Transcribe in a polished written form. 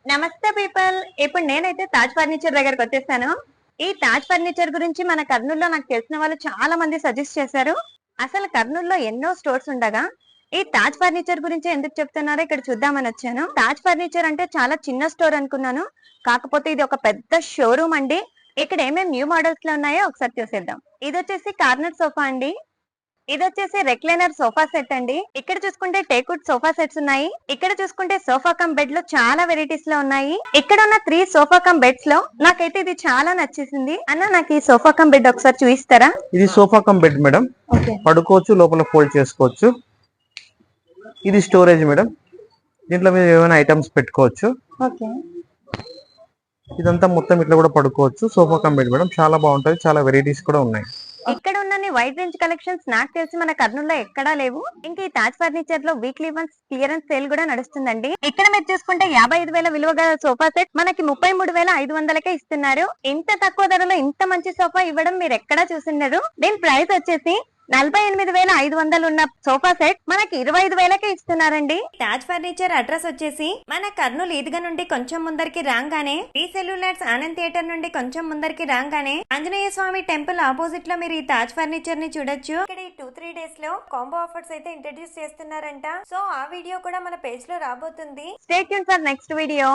నమస్తే పీపుల్. ఇప్పుడు నేనైతే తాజ్ ఫర్నిచర్ దగ్గరకు వచ్చేసాను. ఈ తాజ్ ఫర్నిచర్ గురించి మన కర్నూలులో నాకు తెలిసిన వాళ్ళు చాలా మంది సజెస్ట్ చేశారు. అసలు కర్నూలులో ఎన్నో స్టోర్స్ ఉండగా ఈ తాజ్ ఫర్నిచర్ గురించి ఎందుకు చెప్తున్నారో ఇక్కడ చూద్దామని వచ్చాను. తాజ్ ఫర్నిచర్ అంటే చాలా చిన్న స్టోర్ అనుకున్నాను, కాకపోతే ఇది ఒక పెద్ద షోరూమ్ అండి. ఇక్కడ ఏమేమి న్యూ మోడల్స్ లో ఉన్నాయో ఒకసారి చూసేద్దాం. ఇది వచ్చేసి కార్నర్ సోఫా అండి. ఇది వచ్చేసి రెక్లైనర్ సోఫా సెట్ అండి. ఇక్కడ చూసుకుంటే టేకుడ్ సోఫా సెట్స్ ఉన్నాయి. ఇక్కడ చూసుకుంటే సోఫా కమ్ బెడ్ లో చాలా వెరైటీస్ లో ఉన్నాయి. ఇక్కడ ఉన్న 3 సోఫా కమ్ బెడ్స్ లో నాకైతే ఇది చాలా నచ్చేసింది. అన్న, నాకు ఈ సోఫా కమ్ బెడ్ ఒకసారి చూపిస్తారా? ఇది సోఫా కమ్ బెడ్ మేడం. పడుకోవచ్చు, లోపల ఫోల్డ్ చేసుకోవచ్చు. ఇది స్టోరేజ్ మేడం. దీంట్లో మీరు ఏమైనా ఐటమ్స్ పెట్టుకోవచ్చు. ఇదంతా మొత్తం ఇట్లా కూడా పడుకోవచ్చు. సోఫా కమ్ బెడ్ మేడం, చాలా బాగుంటది. చాలా వెరైటీస్ కూడా ఉన్నాయి. ఇక్కడ ఉన్న వైడ్ రేంజ్ కలెక్షన్స్ నాకు తెలిసి మన కర్నూలులో ఎక్కడా లేవు. ఇంకా ఈ తాజ్ ఫర్నిచర్ లో వీక్లీ వన్స్ క్లియరెన్స్ సేల్ కూడా నడుస్తుందండి. ఇక్కడ మీరు చూసుకుంటే 55,000 విలువ గల సోఫా సెట్ మనకి 33,500కే ఇస్తున్నారు. ఇంత తక్కువ ధరలో ఇంత మంచి సోఫా ఇవ్వడం మీరు ఎక్కడా చూసిండరు. దీని ప్రైస్ వచ్చేసి 48,500 ఉన్న సోఫా సెట్ మనకి 25,000కే ఇస్తున్నారండి. తాజ్ ఫర్నిచర్ అడ్రస్ వచ్చేసి మన కర్నూలు ఈద్గా నుండి కొంచెం ముందరికి రాగానే టీ సెల్యులర్స్ ఆనంద్ థియేటర్ నుండి కొంచెం ముందరికి రాగానే ఆంజనేయ స్వామి టెంపుల్ ఆపోజిట్ లో మీరు ఈ తాజ్ ఫర్నిచర్ ని చూడొచ్చు. ఇక్కడ ఈ 2-3 డేస్ లో కాంబో ఆఫర్స్ అయితే ఇంట్రడ్యూస్ చేస్తున్నారంట. సో ఆ వీడియో కూడా మన పేజ్ లో రాబోతుంది. Stay tune for next video.